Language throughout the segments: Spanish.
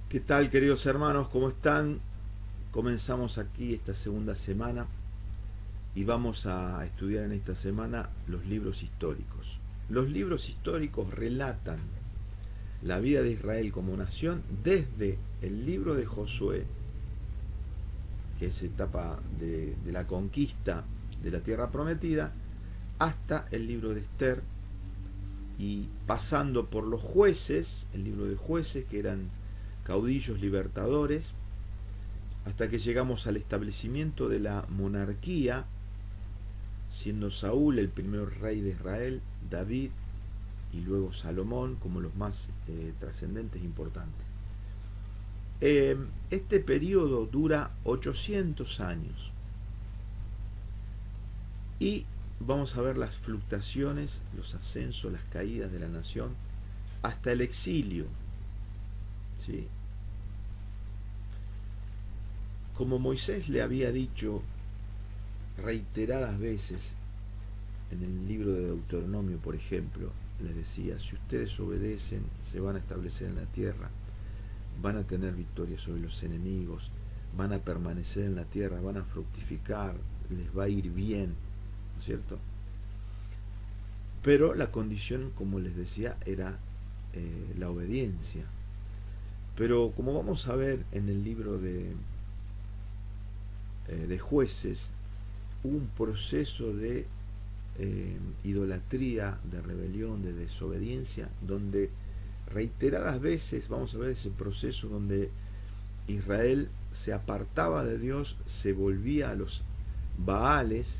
¿Qué tal, queridos hermanos? ¿Cómo están? Comenzamos aquí esta segunda semana y vamos a estudiar en esta semana los libros históricos. Los libros históricos relatan la vida de Israel como nación desde el libro de Josué, que es etapa de la conquista de la tierra prometida, hasta el libro de Esther y pasando por los jueces, el libro de jueces, que eran caudillos libertadores, hasta que llegamos al establecimiento de la monarquía, siendo Saúl el primer rey de Israel, David y luego Salomón como los más trascendentes e importantes. Este periodo dura 800 años y vamos a ver las fluctuaciones, los ascensos, las caídas de la nación hasta el exilio, ¿sí? Como Moisés le había dicho reiteradas veces en el libro de Deuteronomio, por ejemplo, les decía: si ustedes obedecen, se van a establecer en la tierra, van a tener victoria sobre los enemigos, van a permanecer en la tierra, van a fructificar, les va a ir bien, ¿no es cierto? Pero la condición, como les decía, era la obediencia. Pero como vamos a ver en el libro de jueces, hubo un proceso de idolatría, de rebelión, de desobediencia, donde reiteradas veces vamos a ver ese proceso donde Israel se apartaba de Dios, se volvía a los Baales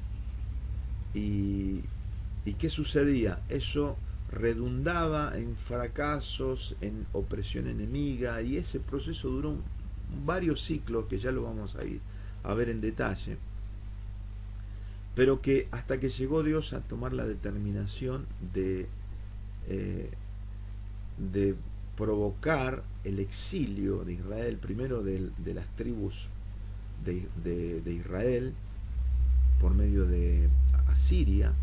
y ¿qué sucedía? Eso redundaba en fracasos, en opresión enemiga, y ese proceso duró varios ciclos que ya lo vamos a ir a ver en detalle, pero que hasta que llegó Dios a tomar la determinación eh, de provocar el exilio de Israel, primero de las tribus de Israel por medio de Asiria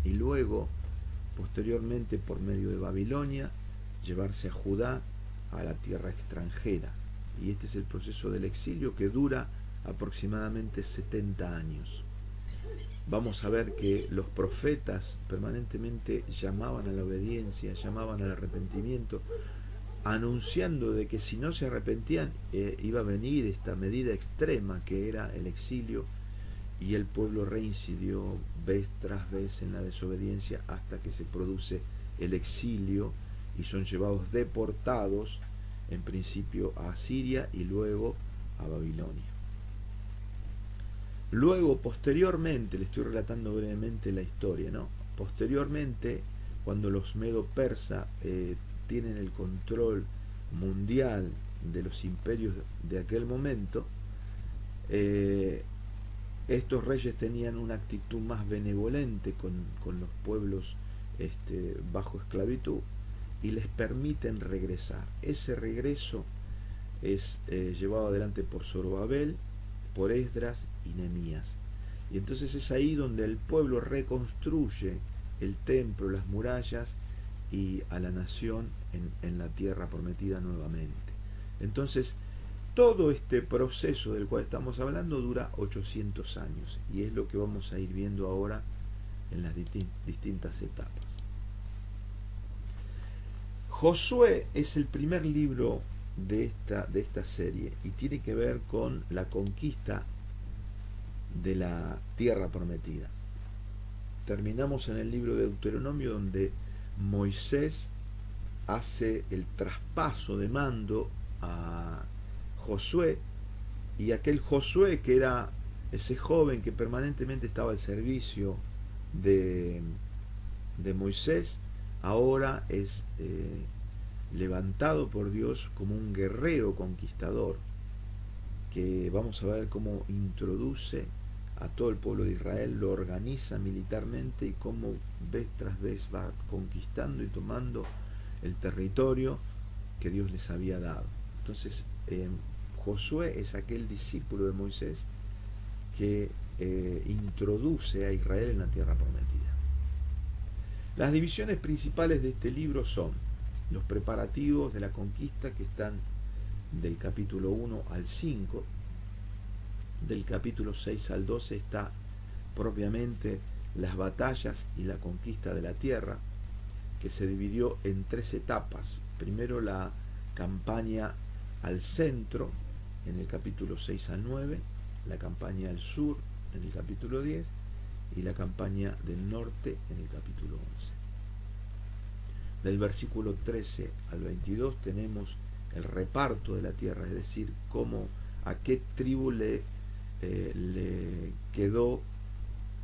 y luego posteriormente por medio de Babilonia llevarse a Judá a la tierra extranjera. Y este es el proceso del exilio que dura aproximadamente 70 años. Vamos a ver que los profetas permanentemente llamaban a la obediencia, llamaban al arrepentimiento, anunciando de que si no se arrepentían iba a venir esta medida extrema que era el exilio, y el pueblo reincidió vez tras vez en la desobediencia hasta que se produce el exilio y son llevados deportados en principio a Asiria y luego a Babilonia. Luego, posteriormente, le estoy relatando brevemente la historia, ¿no? Posteriormente, cuando los medo-persa tienen el control mundial de los imperios de aquel momento, estos reyes tenían una actitud más benevolente con los pueblos bajo esclavitud y les permiten regresar. Ese regreso es llevado adelante por Zorobabel, por Esdras y Nehemías. Y entonces es ahí donde el pueblo reconstruye el templo, las murallas y a la nación en la tierra prometida nuevamente. Entonces, todo este proceso del cual estamos hablando dura 800 años y es lo que vamos a ir viendo ahora en las distintas etapas. Josué es el primer libro de esta serie y tiene que ver con la conquista de la tierra prometida. Terminamos en el libro de Deuteronomio, donde Moisés hace el traspaso de mando a Josué, y aquel Josué, que era ese joven que permanentemente estaba al servicio de, de Moisés, ahora es levantado por Dios como un guerrero conquistador, que vamos a ver cómo introduce a todo el pueblo de Israel, lo organiza militarmente y cómo vez tras vez va conquistando y tomando el territorio que Dios les había dado. Entonces, Josué es aquel discípulo de Moisés que introduce a Israel en la tierra prometida. Las divisiones principales de este libro son los preparativos de la conquista, que están del capítulo 1 al 5. Del capítulo 6 al 12 está propiamente las batallas y la conquista de la tierra, que se dividió en 3 etapas. Primero la campaña al centro, en el capítulo 6 al 9, la campaña al sur, en el capítulo 10, y la campaña del norte, en el capítulo 11. Del versículo 13 al 22 tenemos el reparto de la tierra, es decir, a qué tribu le quedó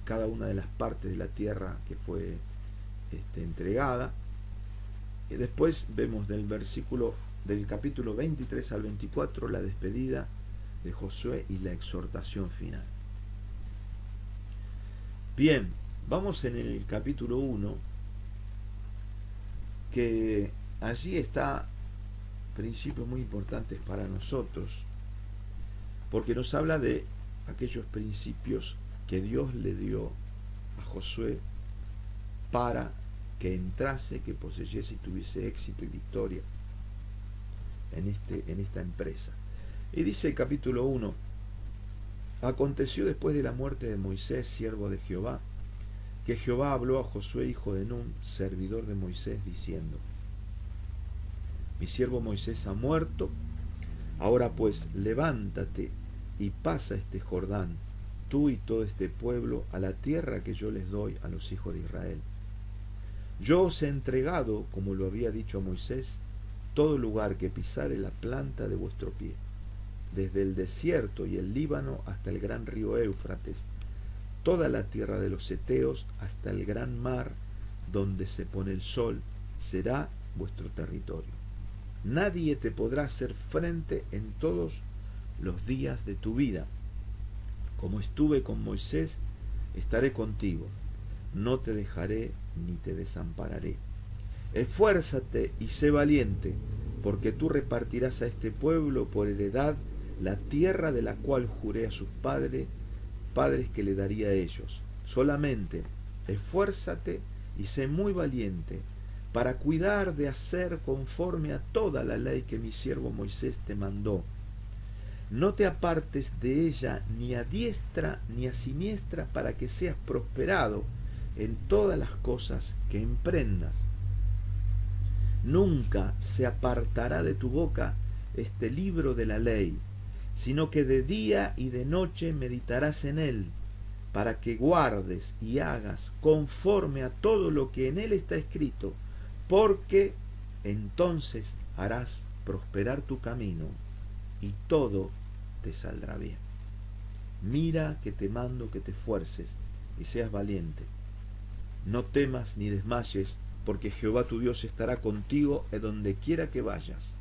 cada una de las partes de la tierra que fue entregada. Y después vemos del capítulo 23 al 24 la despedida de Josué y la exhortación final. Bien, vamos en el capítulo 1, que allí está principios muy importantes para nosotros, porque nos habla de aquellos principios que Dios le dio a Josué para que entrase, que poseyese y tuviese éxito y victoria en esta empresa. Y dice el capítulo 1: aconteció después de la muerte de Moisés, siervo de Jehová, que Jehová habló a Josué, hijo de Nun, servidor de Moisés, diciendo: mi siervo Moisés ha muerto, ahora pues levántate y pasa este Jordán, tú y todo este pueblo, a la tierra que yo les doy a los hijos de Israel. Yo os he entregado, como lo había dicho a Moisés, todo lugar que pisare la planta de vuestro pie, desde el desierto y el Líbano hasta el gran río Éufrates, toda la tierra de los heteos hasta el gran mar donde se pone el sol, será vuestro territorio. Nadie te podrá hacer frente en todos los días de tu vida. Como estuve con Moisés, estaré contigo. No te dejaré ni te desampararé. Esfuérzate y sé valiente, porque tú repartirás a este pueblo por heredad la tierra de la cual juré a sus padres que le daría a ellos. Solamente esfuérzate y sé muy valiente, para cuidar de hacer conforme a toda la ley que mi siervo Moisés te mandó. No te apartes de ella ni a diestra ni a siniestra, para que seas prosperado en todas las cosas que emprendas. Nunca se apartará de tu boca este libro de la ley, sino que de día y de noche meditarás en él, para que guardes y hagas conforme a todo lo que en él está escrito, porque entonces harás prosperar tu camino y todo te saldrá bien. Mira que te mando que te esfuerces y seas valiente. No temas ni desmayes, porque Jehová tu Dios estará contigo en donde quiera que vayas.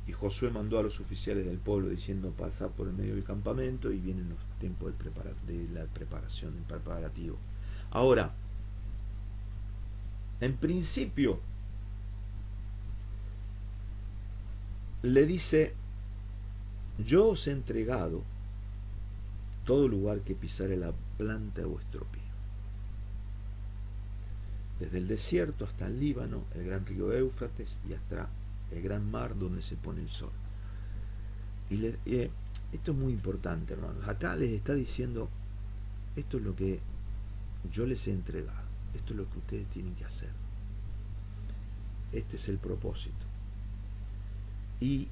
Y Josué mandó a los oficiales del pueblo diciendo: pasad por el medio del campamento, y vienen los tiempos de la preparación, del preparativo. Ahora, en principio, le dice: yo os he entregado todo lugar que pisare la planta de vuestro pie, desde el desierto hasta el Líbano, el gran río Éufrates y hasta el gran mar donde se pone el sol. Esto es muy importante, hermanos. Acá les está diciendo: esto es lo que yo les he entregado, esto es lo que ustedes tienen que hacer, este es el propósito. Y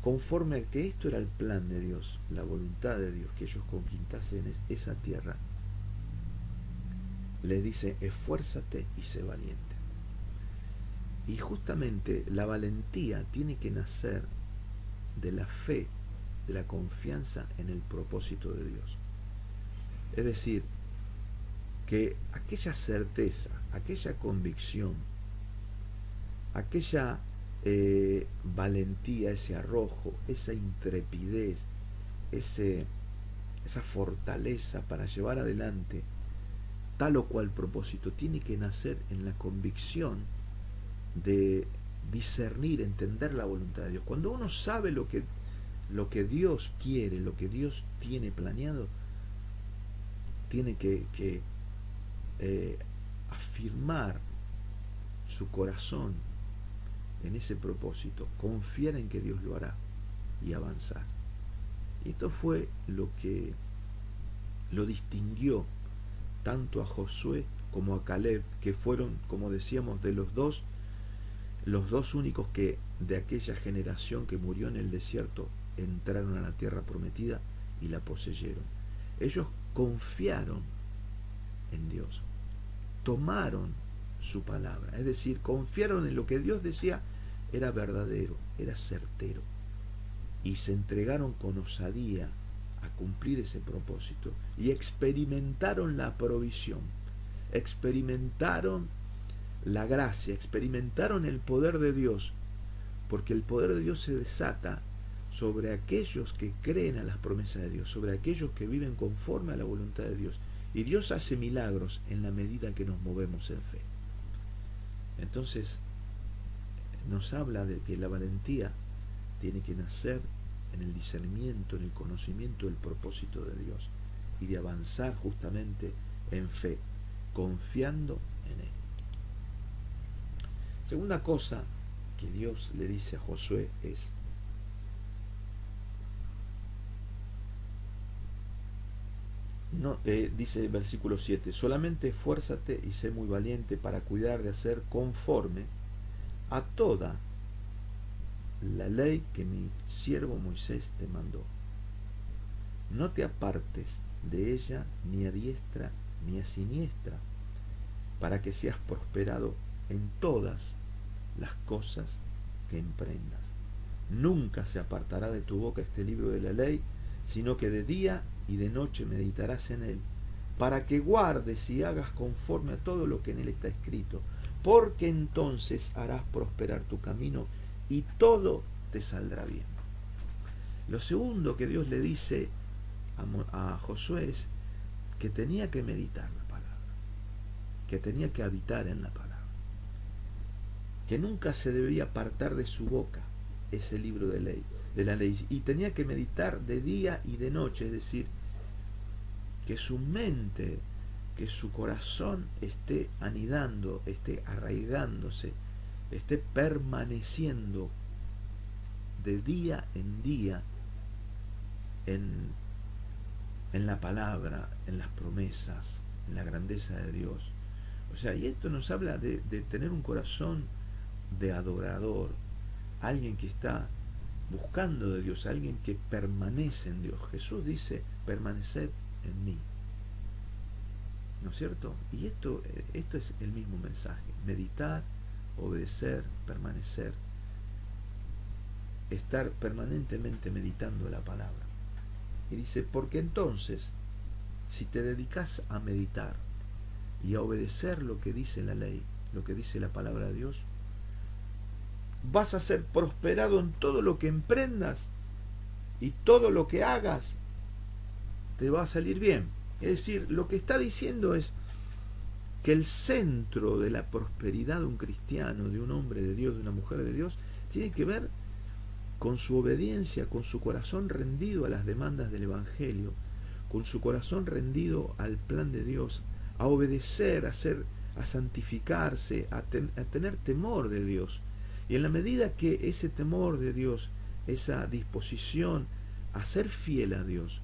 conforme a que esto era el plan de Dios, la voluntad de Dios, que ellos conquistasen esa tierra, les dice: esfuérzate y sé valiente. Y justamente la valentía tiene que nacer de la fe, de la confianza en el propósito de Dios. Es decir, que aquella certeza, aquella convicción, aquella valentía, ese arrojo, esa intrepidez, esa fortaleza para llevar adelante tal o cual propósito, tiene que nacer en la convicción de discernir, entender la voluntad de Dios. Cuando uno sabe lo que Dios quiere, lo que Dios tiene planeado, tiene que afirmar su corazón en ese propósito, confiar en que Dios lo hará y avanzar. Y esto fue lo que lo distinguió tanto a Josué como a Caleb, que fueron, como decíamos, de los dos únicos que de aquella generación que murió en el desierto entraron a la tierra prometida y la poseyeron. Ellos confiaron en Dios, tomaron su palabra, es decir, confiaron en lo que Dios decía era verdadero, era certero, y se entregaron con osadía a cumplir ese propósito y experimentaron la provisión, experimentaron la gracia, experimentaron el poder de Dios, porque el poder de Dios se desata sobre aquellos que creen a las promesas de Dios, sobre aquellos que viven conforme a la voluntad de Dios. Y Dios hace milagros en la medida que nos movemos en fe. Entonces, nos habla de que la valentía tiene que nacer en el discernimiento, en el conocimiento del propósito de Dios y de avanzar justamente en fe, confiando en Él. Segunda cosa que Dios le dice a Josué es: no, dice el versículo 7, solamente esfuérzate y sé muy valiente para cuidar de hacer conforme a toda la ley que mi siervo Moisés te mandó. No te apartes de ella ni a diestra ni a siniestra, para que seas prosperado en todas las cosas que emprendas. Nunca se apartará de tu boca este libro de la ley, sino que de día y de noche meditarás en él, para que guardes y hagas conforme a todo lo que en él está escrito, porque entonces harás prosperar tu camino y todo te saldrá bien. Lo segundo que Dios le dice a Josué es que tenía que meditar la palabra, que tenía que habitar en la palabra, que nunca se debía apartar de su boca ese libro de la ley, y tenía que meditar de día y de noche, es decir, que su mente, que su corazón esté anidando, esté arraigándose, esté permaneciendo de día en día en la palabra, en las promesas, en la grandeza de Dios. O sea, y esto nos habla de tener un corazón de adorador, alguien que está buscando de Dios, alguien que permanece en Dios. Jesús dice: permaneced en mí, ¿no es cierto? Y esto es el mismo mensaje: meditar, obedecer, permanecer, estar permanentemente meditando la palabra. Y dice: porque entonces, si te dedicas a meditar y a obedecer lo que dice la ley, lo que dice la palabra de Dios, vas a ser prosperado en todo lo que emprendas, y todo lo que hagas te va a salir bien. Es decir, lo que está diciendo es que el centro de la prosperidad de un cristiano, de un hombre de Dios, de una mujer de Dios, tiene que ver con su obediencia, con su corazón rendido a las demandas del Evangelio, con su corazón rendido al plan de Dios, a obedecer, a santificarse, a tener temor de Dios. Y en la medida que ese temor de Dios, esa disposición a ser fiel a Dios,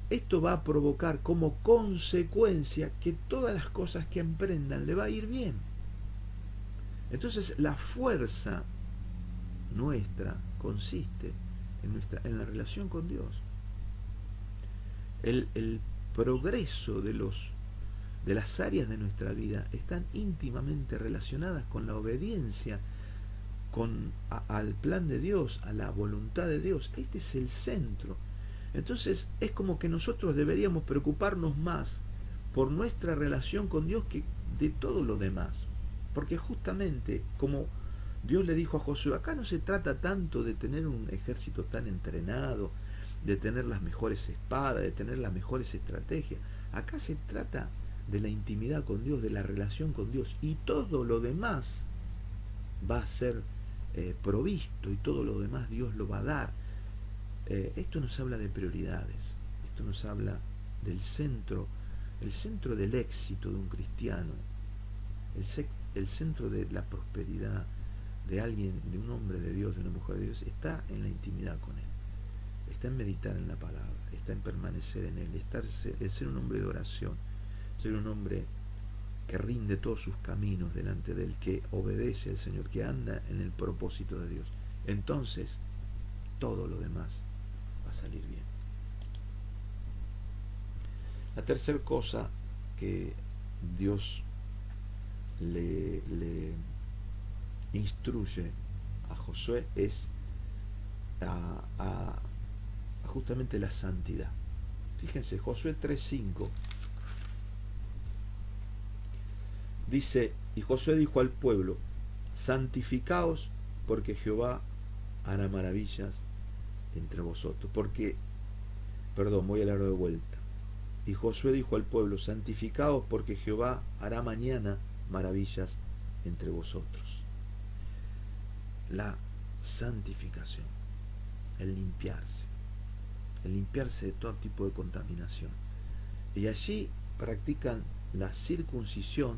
esto va a provocar como consecuencia que todas las cosas que emprendan le va a ir bien. Entonces la fuerza nuestra consiste en la relación con Dios. El progreso de las áreas de nuestra vida están íntimamente relacionadas con la obediencia al plan de Dios, a la voluntad de Dios. Este es el centro. Entonces es como que nosotros deberíamos preocuparnos más por nuestra relación con Dios que de todo lo demás, porque justamente como Dios le dijo a Josué, acá no se trata tanto de tener un ejército tan entrenado, de tener las mejores espadas, de tener las mejores estrategias. Acá se trata de la intimidad con Dios, de la relación con Dios, y todo lo demás va a ser provisto, y todo lo demás Dios lo va a dar. Esto nos habla de prioridades, esto nos habla del centro, el centro del éxito de un cristiano, el centro de la prosperidad, de alguien, de un hombre de Dios, de una mujer de Dios, está en la intimidad con Él, está en meditar en la palabra, está en permanecer en Él, en ser un hombre de oración, ser un hombre que rinde todos sus caminos delante de Él, que obedece al Señor, que anda en el propósito de Dios. Entonces, todo lo demás va a salir bien. La tercera cosa que Dios le instruye a Josué es a justamente la santidad. Fíjense, Josué 3:5 dice: y Josué dijo al pueblo, santificaos, porque Jehová hará maravillas entre vosotros. Voy a leerlo de vuelta. Y Josué dijo al pueblo, santificaos, porque Jehová hará mañana maravillas entre vosotros. La santificación, el limpiarse de todo tipo de contaminación. Y allí practican la circuncisión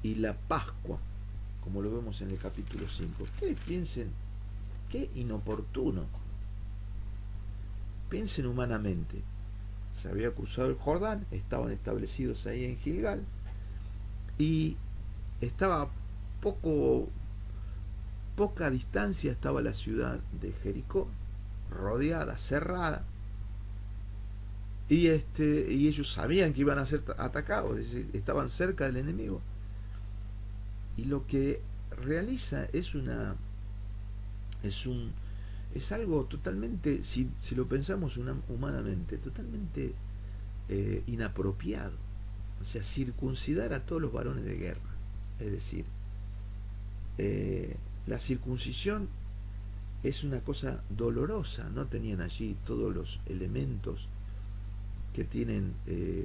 y la Pascua, como lo vemos en el capítulo 5. Ustedes piensen, qué inoportuno. Piensen humanamente. Se había cruzado el Jordán, estaban establecidos ahí en Gilgal, y estaba poca distancia estaba la ciudad de Jericó, rodeada, cerrada, y ellos sabían que iban a ser atacados, es decir, estaban cerca del enemigo, y lo que realiza es algo totalmente, si lo pensamos humanamente, totalmente inapropiado. O sea, circuncidar a todos los varones de guerra. Es decir, la circuncisión es una cosa dolorosa. No tenían allí todos los elementos que tienen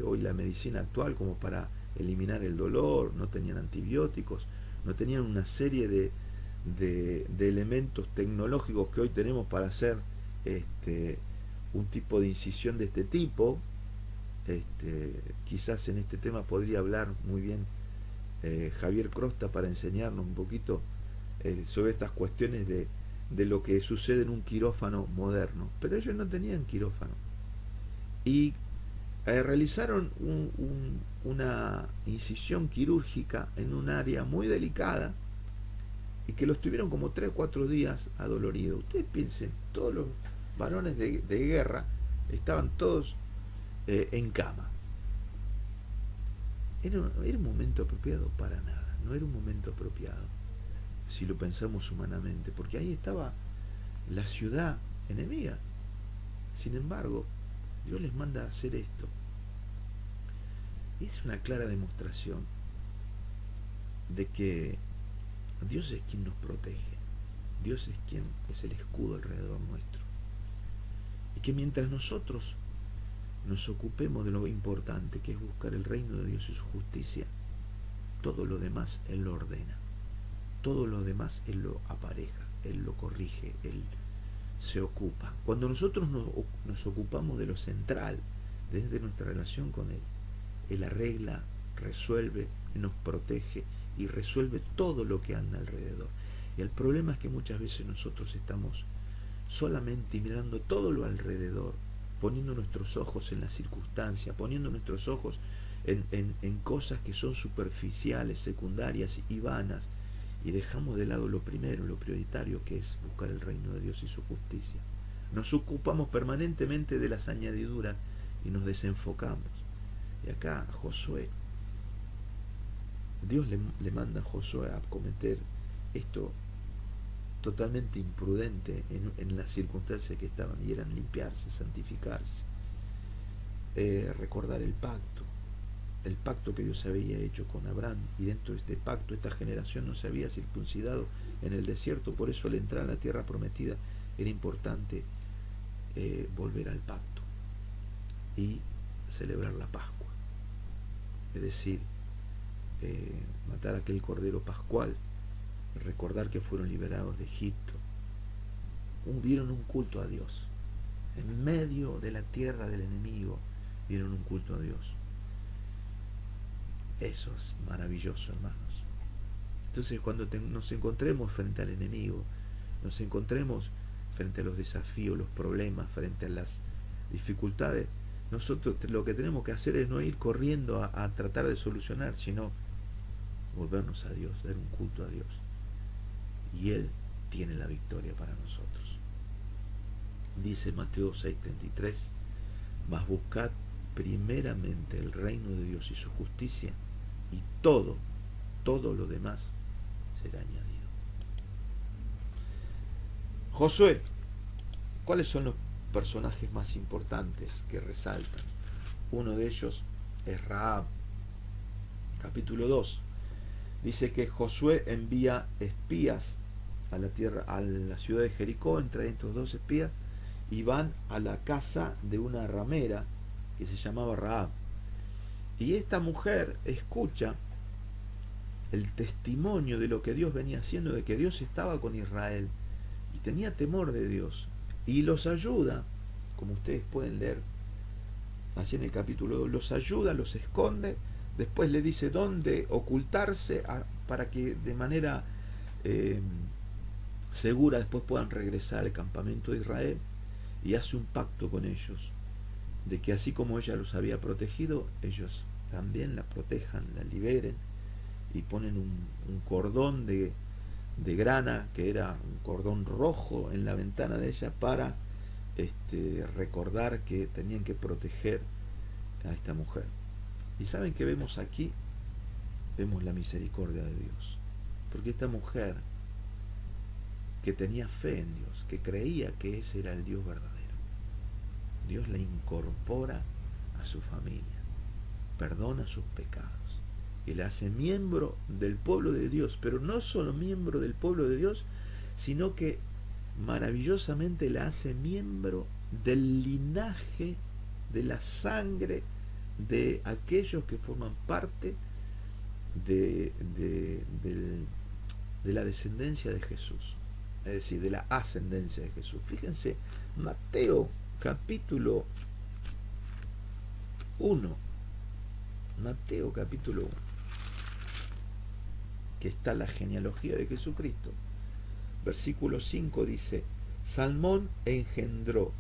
hoy la medicina actual como para eliminar el dolor, no tenían antibióticos, no tenían una serie de elementos tecnológicos que hoy tenemos para hacer un tipo de incisión de este tipo. Quizás en este tema podría hablar muy bien Javier Crosta para enseñarnos un poquito sobre estas cuestiones de lo que sucede en un quirófano moderno. Pero ellos no tenían quirófano. Y realizaron una incisión quirúrgica en un área muy delicada y que los tuvieron como 3 o 4 días adoloridos. Ustedes piensen, todos los varones de guerra estaban todos en cama. Era un momento apropiado para nada, no era un momento apropiado, si lo pensamos humanamente, porque ahí estaba la ciudad enemiga. Sin embargo, Dios les manda a hacer esto. Es una clara demostración de que Dios es quien nos protege, Dios es quien es el escudo alrededor nuestro, y que mientras nosotros nos ocupemos de lo importante, que es buscar el reino de Dios y su justicia, todo lo demás Él lo ordena, todo lo demás Él lo apareja, Él lo corrige, Él se ocupa. Cuando nosotros nos ocupamos de lo central, desde nuestra relación con Él, Él arregla, resuelve, nos protege y resuelve todo lo que anda alrededor. Y el problema es que muchas veces nosotros estamos solamente mirando todo lo alrededor, poniendo nuestros ojos en la circunstancia, poniendo nuestros ojos en cosas que son superficiales, secundarias y vanas, y dejamos de lado lo primero, lo prioritario, que es buscar el reino de Dios y su justicia. Nos ocupamos permanentemente de las añadiduras y nos desenfocamos. Y acá Josué, Dios le manda a Josué a cometer esto totalmente imprudente en las circunstancias que estaban, y eran limpiarse, santificarse, recordar el pacto que Dios había hecho con Abraham, y dentro de este pacto esta generación no se había circuncidado en el desierto, por eso al entrar a la tierra prometida era importante volver al pacto y celebrar la Pascua, es decir, matar aquel cordero pascual, recordar que fueron liberados de Egipto, dieron un culto a Dios en medio de la tierra del enemigo, dieron un culto a Dios. Eso es maravilloso, hermanos. Entonces cuando nos encontremos frente al enemigo, nos encontremos frente a los desafíos, los problemas, frente a las dificultades, nosotros lo que tenemos que hacer es no ir corriendo a tratar de solucionar, sino volvernos a Dios, dar un culto a Dios. Y Él tiene la victoria para nosotros. Dice Mateo 6:33, mas buscad primeramente el reino de Dios y su justicia, y todo lo demás será añadido. Josué, ¿cuáles son los personajes más importantes que resaltan? Uno de ellos es Rahab. Capítulo 2 dice que Josué envía espías a la ciudad de Jericó, entre estos dos espías, y van a la casa de una ramera que se llamaba Rahab. Y esta mujer escucha el testimonio de lo que Dios venía haciendo, de que Dios estaba con Israel, y tenía temor de Dios, y los ayuda, como ustedes pueden leer allí en el capítulo 2, los ayuda, los esconde, después le dice dónde ocultarse para que de manera segura después puedan regresar al campamento de Israel, y hace un pacto con ellos, de que así como ella los había protegido, ellos también la protejan, la liberen, y ponen un cordón de grana, que era un cordón rojo en la ventana de ella, para recordar que tenían que proteger a esta mujer. Y saben que vemos aquí, vemos la misericordia de Dios, porque esta mujer que tenía fe en Dios, que creía que ese era el Dios verdadero, Dios la incorpora a su familia, perdona sus pecados y la hace miembro del pueblo de Dios, pero no solo miembro del pueblo de Dios, sino que maravillosamente la hace miembro del linaje, de la sangre de aquellos que forman parte de la descendencia de Jesús, es decir, de la ascendencia de Jesús. Fíjense, Mateo capítulo 1, Mateo capítulo 1, que está la genealogía de Jesucristo. Versículo 5 dice, Salmón engendró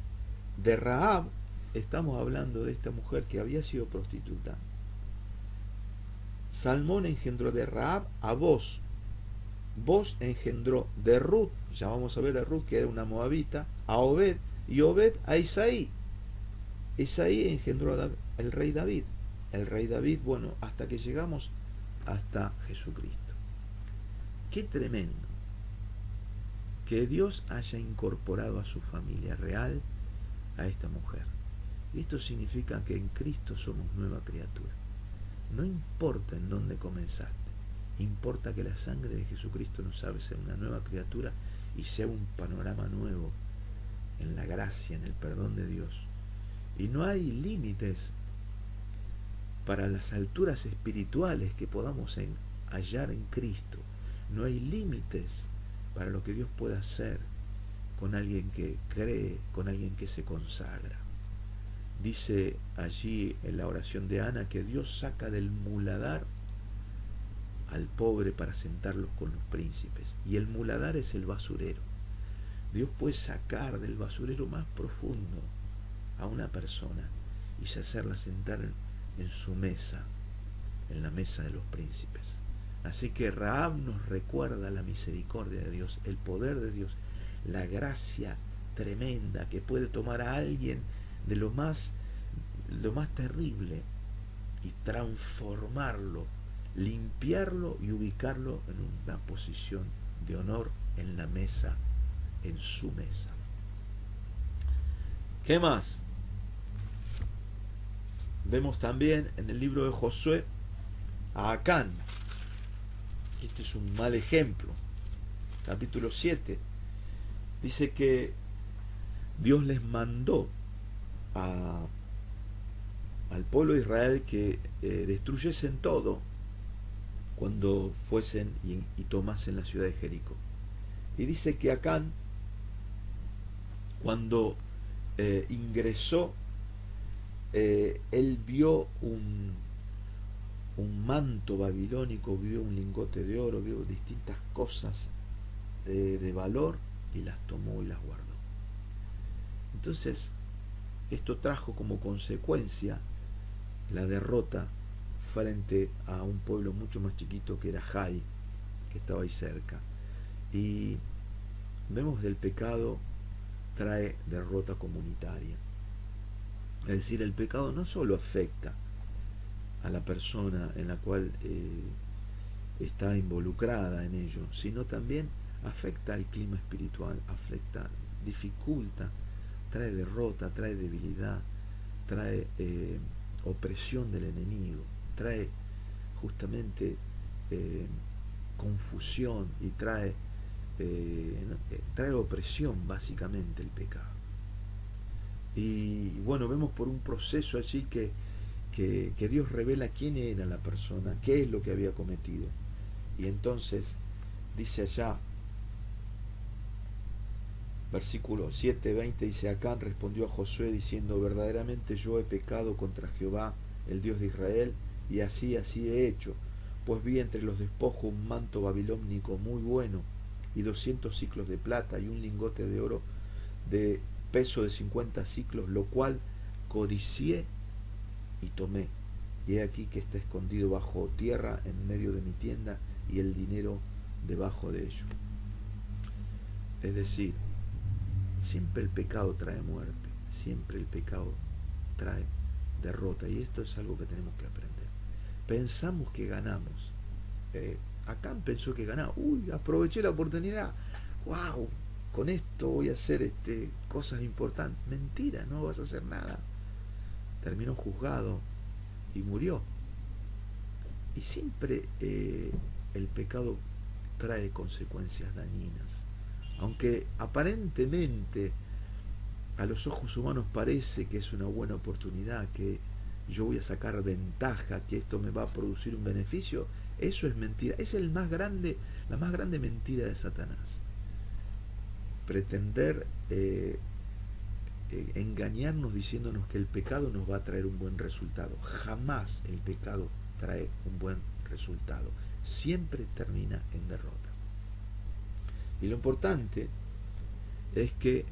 de Rahab, estamos hablando de esta mujer que había sido prostituta. Salmón engendró de Rahab a Boz. Boz engendró de Ruth, ya vamos a ver a Ruth, que era una moabita, a Obed, y Obed a Isaí. Isaí engendró al rey David. El rey David, bueno, hasta que llegamos hasta Jesucristo. Qué tremendo que Dios haya incorporado a su familia real a esta mujer. Y esto significa que en Cristo somos nueva criatura. No importa en dónde comenzaste, importa que la sangre de Jesucristo nos haga ser una nueva criatura y sea un panorama nuevo en la gracia, en el perdón de Dios. Y no hay límites para las alturas espirituales que podamos hallar en Cristo. No hay límites para lo que Dios pueda hacer con alguien que cree, con alguien que se consagra. Dice allí en la oración de Ana que Dios saca del muladar al pobre para sentarlos con los príncipes. Y el muladar es el basurero. Dios puede sacar del basurero más profundo a una persona y hacerla sentar en su mesa, en la mesa de los príncipes. Así que Rahab nos recuerda la misericordia de Dios, el poder de Dios, la gracia tremenda que puede tomar a alguien de lo más terrible y transformarlo, limpiarlo y ubicarlo en una posición de honor en la mesa, en su mesa. ¿Qué más? Vemos también en el libro de Josué a Acán. Este es un mal ejemplo. Capítulo 7 dice que Dios les mandó al pueblo de Israel que destruyesen todo cuando fuesen y tomasen la ciudad de Jericó. Y dice que Acán, cuando ingresó, él vio un manto babilónico, vio un lingote de oro, vio distintas cosas de valor y las tomó y las guardó. Entonces, esto trajo como consecuencia la derrota frente a un pueblo mucho más chiquito que era Jai, que estaba ahí cerca. Y vemos que el pecado trae derrota comunitaria. Es decir, el pecado no solo afecta a la persona en la cual está involucrada en ello, sino también afecta al clima espiritual, afecta, dificulta, trae derrota, trae debilidad, trae opresión del enemigo, trae justamente confusión y trae opresión básicamente el pecado. Y bueno, vemos por un proceso allí que Dios revela quién era la persona, qué es lo que había cometido. Y entonces dice allá, versículo 7:20, dice: Acán respondió a Josué diciendo: verdaderamente yo he pecado contra Jehová, el Dios de Israel, y así he hecho, pues vi entre los despojos un manto babilónico muy bueno, y 200 siclos de plata, y un lingote de oro de peso de 50 siclos, lo cual codicié y tomé. Y he aquí que está escondido bajo tierra en medio de mi tienda, y el dinero debajo de ello. Es decir, siempre el pecado trae muerte, siempre el pecado trae derrota, y esto es algo que tenemos que aprender. Pensamos que ganamos. Acán pensó que ganaba. Uy, aproveché la oportunidad. ¡Wow! Con esto voy a hacer cosas importantes. Mentira, no vas a hacer nada. Terminó juzgado y murió. Y siempre el pecado trae consecuencias dañinas. Aunque aparentemente a los ojos humanos parece que es una buena oportunidad, que yo voy a sacar ventaja, que esto me va a producir un beneficio, eso es mentira. Es la más grande mentira de Satanás. Pretender engañarnos diciéndonos que el pecado nos va a traer un buen resultado. Jamás el pecado trae un buen resultado. Siempre termina en derrota. Y lo importante es que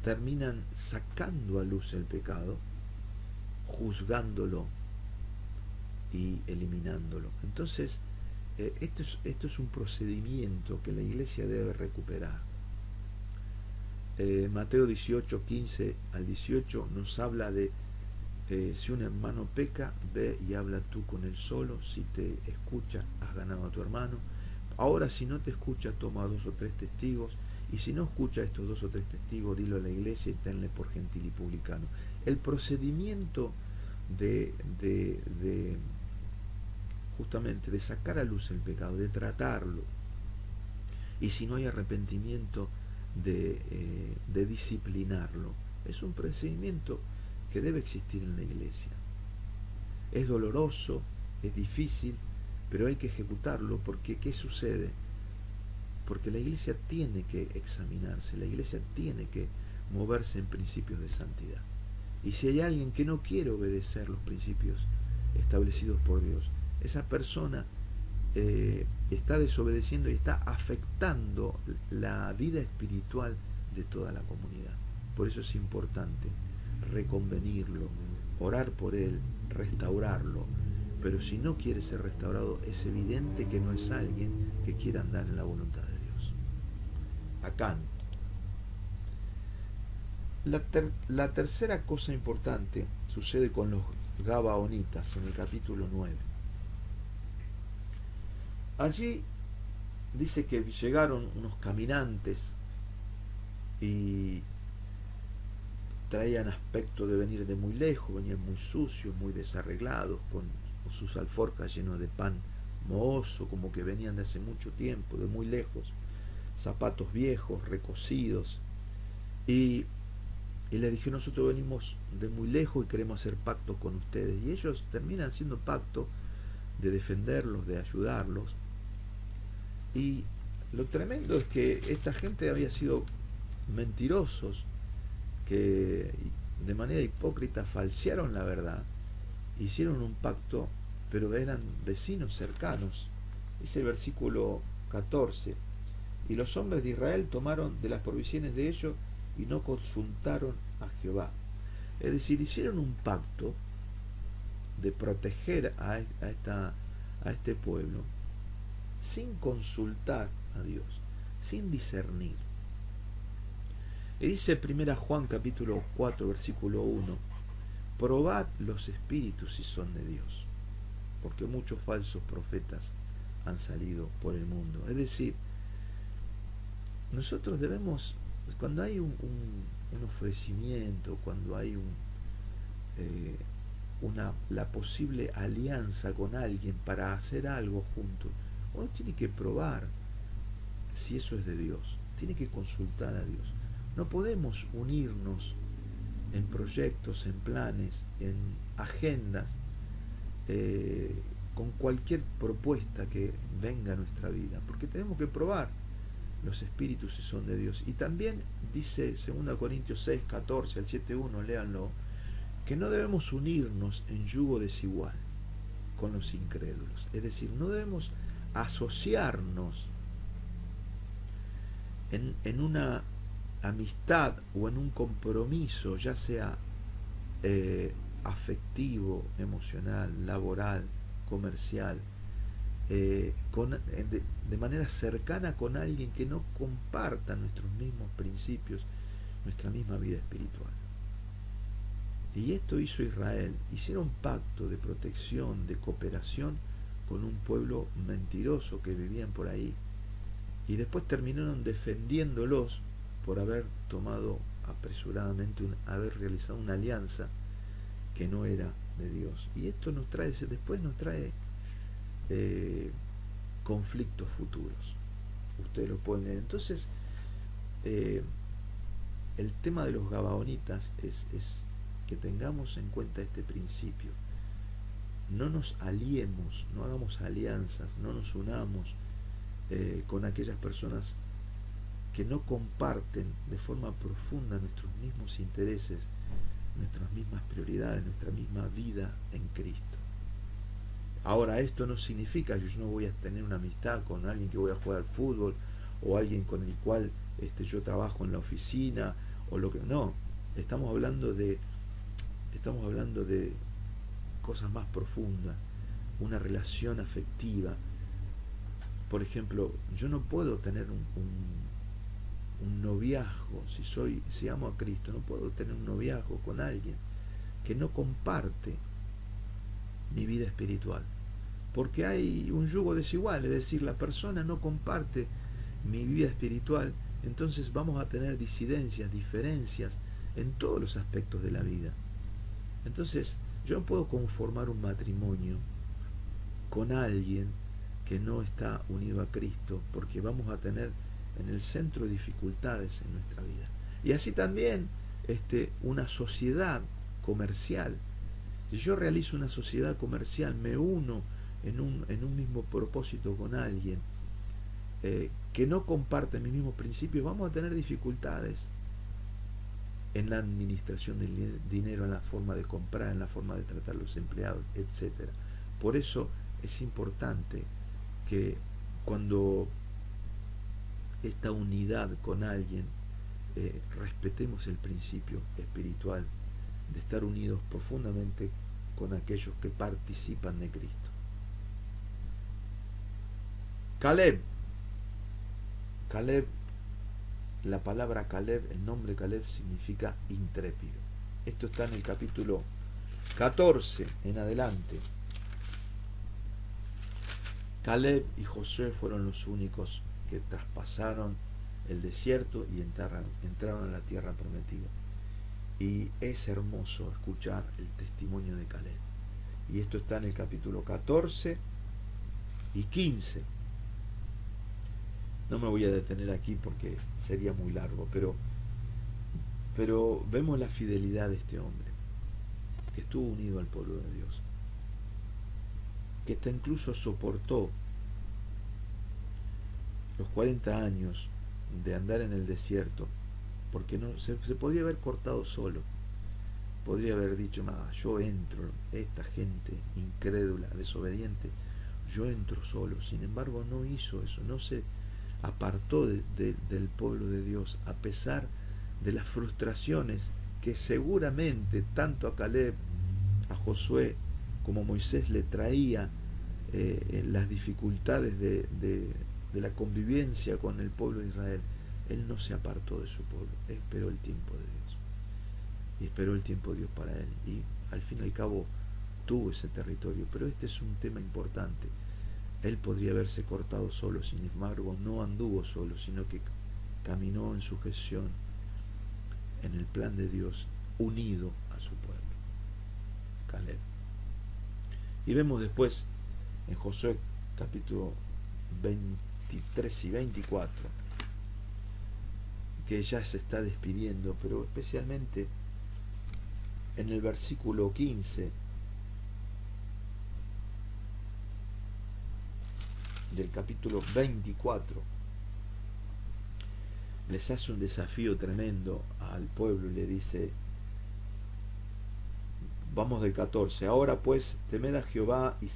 terminan sacando a luz el pecado, juzgándolo y eliminándolo. Entonces, esto es un procedimiento que la iglesia debe recuperar. Mateo 18, 15 al 18 nos habla de si un hermano peca, ve y habla tú con él solo. Si te escucha, has ganado a tu hermano. Ahora, si no te escucha, toma 2 o 3 testigos, y si no escucha a estos 2 o 3 testigos, dilo a la iglesia y tenle por gentil y publicano. El procedimiento justamente de sacar a luz el pecado, de tratarlo, y si no hay arrepentimiento, de disciplinarlo, es un procedimiento que debe existir en la iglesia. Es doloroso, es difícil, pero hay que ejecutarlo, porque ¿qué sucede? Porque la iglesia tiene que examinarse, la iglesia tiene que moverse en principios de santidad. Y si hay alguien que no quiere obedecer los principios establecidos por Dios, esa persona está desobedeciendo y está afectando la vida espiritual de toda la comunidad. Por eso es importante reconvenirlo, orar por él, restaurarlo. Pero si no quiere ser restaurado, es evidente que no es alguien que quiera andar en la voluntad de Dios. Acán. La tercera cosa importante sucede con los Gabaonitas en el capítulo 9. Allí dice que llegaron unos caminantes y traían aspecto de venir de muy lejos, venían muy sucios, muy desarreglados, con sus alforjas llenos de pan mohoso, como que venían de hace mucho tiempo, de muy lejos, zapatos viejos, recocidos, y le dije: nosotros venimos de muy lejos y queremos hacer pacto con ustedes. Y ellos terminan haciendo pacto de defenderlos, de ayudarlos. Y lo tremendo es que esta gente había sido mentirosos, que de manera hipócrita falsearon la verdad hicieron un pacto, pero eran vecinos cercanos. Dice el versículo 14, y los hombres de Israel tomaron de las provisiones de ellos y no consultaron a Jehová. Es decir, hicieron un pacto de proteger a este pueblo sin consultar a Dios, sin discernir. Y dice 1 Juan capítulo 4 versículo 1, probad los espíritus si son de Dios, porque muchos falsos profetas han salido por el mundo. Es decir, nosotros debemos, cuando hay un ofrecimiento, cuando hay la posible alianza con alguien para hacer algo juntos, uno tiene que probar si eso es de Dios, tiene que consultar a Dios. No podemos unirnos en proyectos, en planes, en agendas, con cualquier propuesta que venga a nuestra vida, porque tenemos que probar los espíritus si son de Dios. Y también dice 2 Corintios 6, 14 al 7.1, léanlo, que no debemos unirnos en yugo desigual con los incrédulos. Es decir, no debemos asociarnos en una amistad o en un compromiso, ya sea afectivo, emocional, laboral, comercial, de manera cercana con alguien que no comparta nuestros mismos principios, nuestra misma vida espiritual. Y esto hizo Israel. Hicieron pacto de protección, de cooperación con un pueblo mentiroso que vivían por ahí. Y después terminaron defendiéndolos por haber tomado apresuradamente, haber realizado una alianza que no era de Dios. Y esto después nos trae conflictos futuros. Ustedes lo pueden leer. Entonces, el tema de los gabaonitas es que tengamos en cuenta este principio. No nos aliemos, no hagamos alianzas, no nos unamos con aquellas personas que no comparten de forma profunda nuestros mismos intereses, nuestras mismas prioridades, nuestra misma vida en Cristo. Ahora, esto no significa que yo no voy a tener una amistad con alguien que voy a jugar al fútbol, o alguien con el cual yo trabajo en la oficina, o lo que no. Estamos hablando de cosas más profundas, una relación afectiva. Por ejemplo, yo no puedo tener un noviazgo, si amo a Cristo, no puedo tener un noviazgo con alguien que no comparte mi vida espiritual, porque hay un yugo desigual, es decir, la persona no comparte mi vida espiritual, entonces vamos a tener disidencias, diferencias en todos los aspectos de la vida. Entonces, yo no puedo conformar un matrimonio con alguien que no está unido a Cristo, porque vamos a tener en el centro dificultades en nuestra vida. Y así también una sociedad comercial. Si yo realizo una sociedad comercial, me uno en un mismo propósito con alguien que no comparte mis mismos principios, vamos a tener dificultades en la administración del dinero, en la forma de comprar, en la forma de tratar a los empleados, etc. Por eso es importante que cuando esta unidad con alguien respetemos el principio espiritual de estar unidos profundamente con aquellos que participan de Cristo. Caleb, la palabra Caleb, el nombre Caleb significa intrépido. Esto está en el capítulo 14 en adelante. Caleb y Josué fueron los únicos que traspasaron el desierto y entraron a la tierra prometida. Y es hermoso escuchar el testimonio de Caleb. Y esto está en el capítulo 14 y 15. No me voy a detener aquí porque sería muy largo, pero vemos la fidelidad de este hombre, que estuvo unido al pueblo de Dios, que hasta incluso soportó los 40 años de andar en el desierto, porque no se podía haber cortado solo, podría haber dicho, nada, yo entro, esta gente incrédula, desobediente, yo entro solo. Sin embargo, no hizo eso, no se apartó del pueblo de Dios, a pesar de las frustraciones que seguramente tanto a Caleb, a Josué, como a Moisés le traía las dificultades de la convivencia con el pueblo de Israel. Él no se apartó de su pueblo, esperó el tiempo de Dios. Y esperó el tiempo de Dios para él. Y al fin y al cabo tuvo ese territorio. Pero este es un tema importante. Él podría haberse cortado solo, sin embargo no anduvo solo, sino que caminó en sujeción, en el plan de Dios, unido a su pueblo. Caleb. Y vemos después en Josué capítulo 23 y 24 que ya se está despidiendo, pero especialmente en el versículo 15 del capítulo 24 les hace un desafío tremendo al pueblo y le dice, vamos del 14, ahora pues temed a Jehová y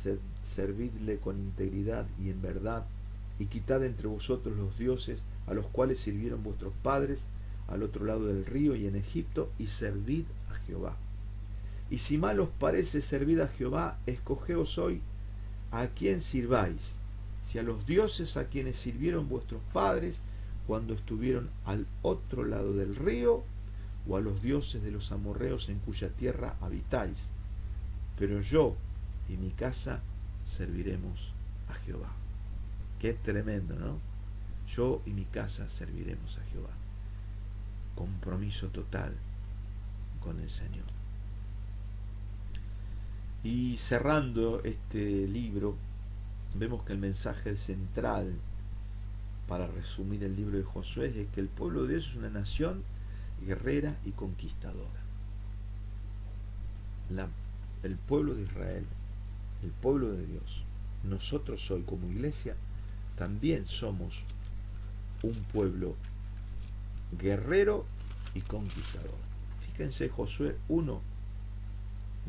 servidle con integridad y en verdad, y quitad entre vosotros los dioses a los cuales sirvieron vuestros padres al otro lado del río y en Egipto, y servid a Jehová. Y si mal os parece servir a Jehová, escogeos hoy a quién sirváis, si a los dioses a quienes sirvieron vuestros padres cuando estuvieron al otro lado del río, o a los dioses de los amorreos en cuya tierra habitáis. Pero yo y mi casa serviremos a Jehová. Qué tremendo, ¿no? Yo y mi casa serviremos a Jehová. Compromiso total con el Señor. Y cerrando este libro, vemos que el mensaje central, para resumir el libro de Josué, es que el pueblo de Dios es una nación guerrera y conquistadora. El pueblo de Israel, el pueblo de Dios, nosotros hoy como iglesia también somos un pueblo guerrero y conquistador. Fíjense, Josué 1,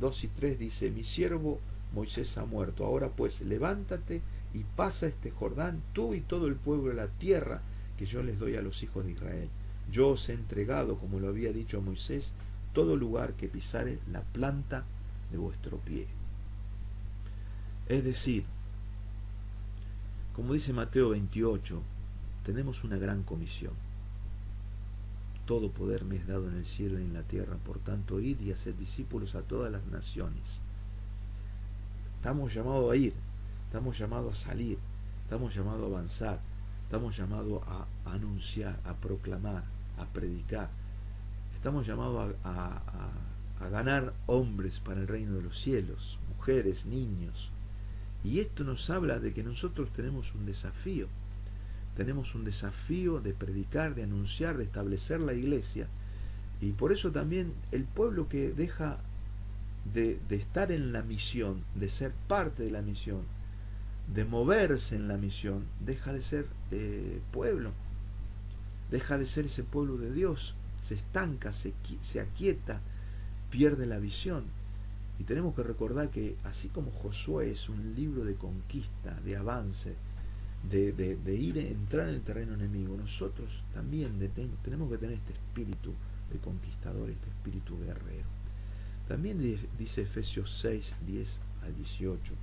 2 y 3 dice, mi siervo Moisés ha muerto, ahora pues levántate y pasa este Jordán, tú y todo el pueblo, de la tierra que yo les doy a los hijos de Israel. Yo os he entregado, como lo había dicho a Moisés, todo lugar que pisare la planta de vuestro pie. Es decir, como dice Mateo 28, tenemos una gran comisión. Todo poder me es dado en el cielo y en la tierra, por tanto, id y haced discípulos a todas las naciones. Estamos llamados a ir, estamos llamados a salir, estamos llamados a avanzar, estamos llamados a anunciar, a proclamar, a predicar. Estamos llamados a ganar hombres para el reino de los cielos, mujeres, niños. Y esto nos habla de que nosotros tenemos un desafío. Tenemos un desafío de predicar, de anunciar, de establecer la iglesia. Y por eso también el pueblo que deja de estar en la misión, de ser parte de la misión, de moverse en la misión, deja de ser pueblo, deja de ser ese pueblo de Dios, se estanca, se aquieta, pierde la visión. Y tenemos que recordar que así como Josué es un libro de conquista, de avance, de ir a entrar en el terreno enemigo, nosotros también tenemos que tener este espíritu de conquistador, este espíritu guerrero. También dice Efesios 6, 10 al 18,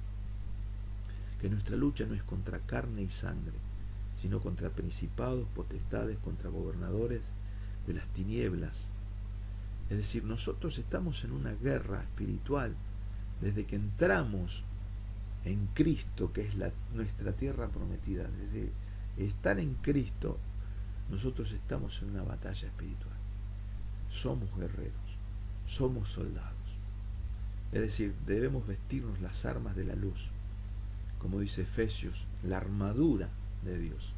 que nuestra lucha no es contra carne y sangre, sino contra principados, potestades, contra gobernadores de las tinieblas. Es decir, nosotros estamos en una guerra espiritual desde que entramos en Cristo, que es nuestra tierra prometida. Desde estar en Cristo, nosotros estamos en una batalla espiritual. Somos guerreros, somos soldados. Es decir, debemos vestirnos las armas de la luz, como dice Efesios, la armadura de Dios.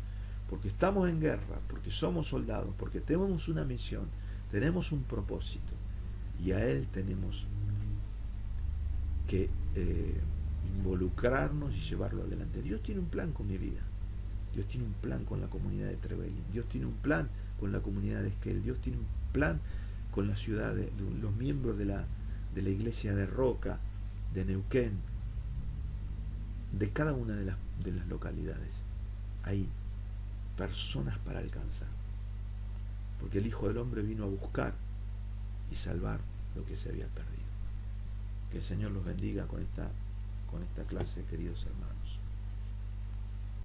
Porque estamos en guerra, porque somos soldados, porque tenemos una misión, tenemos un propósito, y a Él tenemos que involucrarnos y llevarlo adelante. Dios tiene un plan con mi vida. Dios tiene un plan con la comunidad de Trevelin. Dios tiene un plan con la comunidad de Esquel. Dios tiene un plan con la ciudad, de los miembros de la iglesia de Roca, de Neuquén, de cada una de las localidades. Hay personas para alcanzar, porque el Hijo del Hombre vino a buscar y salvar lo que se había perdido. Que el Señor los bendiga con esta clase, queridos hermanos.